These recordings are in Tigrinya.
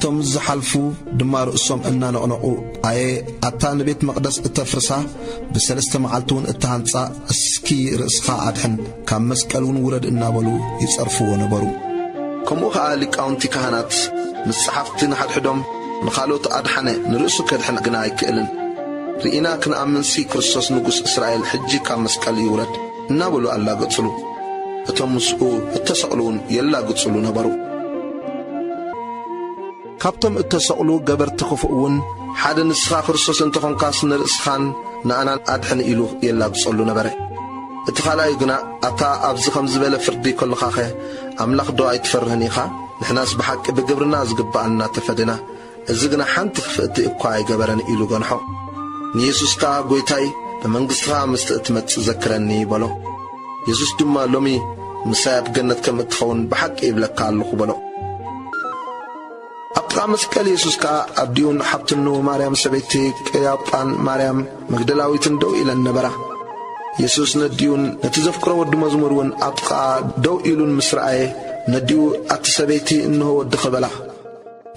እቶም ዝሓልፉ ድማ ርእሶም እናነቕነቑ ኣየ ኣታ ንቤት መቕደስ እተፍርሳ ብሰለስተ መዓልቱን እተሃንጻ እስኪ ርእስኻ ኣድሕን ካብ መስቀሉን ውረድ እናበሉ ይጸርፍዎ ነበሩ። ከምኡ ከዓ ሊቃውንቲ ካህናት መጽሓፍቲ ንሓድሕዶም ንኻልኦት ኣድሓነ ንርእሱ ከድሕን ግና ኣይክእልን ርኢና ክንኣምንሲ ክርስቶስ ንጉስ እስራኤል ሕጂ ካብ መስቀል ይውረድ እናበሉ ኣላገጹሉ እቶም ምስኡ እተሰቕሉን የላግጹሉ ነበሩ። ካብቶም እተሰቕሉ ገበርቲ ክፉእውን ሓደ ንስኻ ክርስቶስ እንተኾንካስ ንርእስኻን ንኣናን ኣድሕን ኢሉ የላግጸሉ ነበረ። እቲ ካልኣይ ግና ኣታ ኣብዚ ከም ዝበለ ፍርዲ ከለኻኸ ኣምላኽ ዶ ኣይትፈርህን ኢኻ? ንሕናስ ብሓቂ ብግብርና ዝግባአና ተፈድና እዚ ግና ሓንቲ ክፍእቲ እኳ ኣይገበረን ኢሉ ገንሖ። ንየሱስ ከዓ ጐይታይ ብመንግሥትኻ ምስቲ እትመጽእ ዘክረኒ በሎ። የሱስ ድማ ሎሚ ምሳይ ኣብ ገነት ከም እትኸውን ብሓቂ ይብለካ ኣለኹ በሎ። ኣብ ጥቓ መስቀል የሱስ ከዓ ኣዲኡን ሓፍትኑ ማርያም ሰበይቲ ቀያጳን ማርያም መግደላዊትን ደው ኢለን ነበራ። የሱስ ነዲኡን ነቲ ዘፍቅሮ ወዲ መዝሙር እውን ኣብ ጥቓ ደው ኢሉን ምስ ረኣየ ነዲኡ ኣቲ ሰበይቲ እንሆ ወድኺ በላ።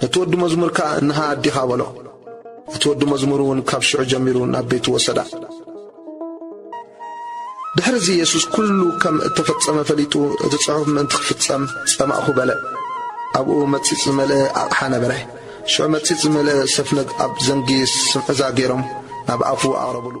ነቲ ወዲ መዝሙር ከዓ እንሃ ኣዲኻ በሎ። እቲ ወዲ መዝሙር እውን ካብ ሽዑ ጀሚሩ ናብ ቤቱ ወሰዳ። ድሕሪዚ የሱስ ኩሉ ከም እተፈጸመ ፈሊጡ እቲ ጽሑፍ ምእንቲ ክፍጸም ጸማእኹ በለ። ኣብኡ መጺጽ ዝመልአ ኣቕሓ ነበረ። ሽዑ መጺጽ ዝመልአ ሰፍነግ ኣብ ዘንጊ ስምዕዛ ገይሮም ናብ ኣፉ ኣቕረብሉ።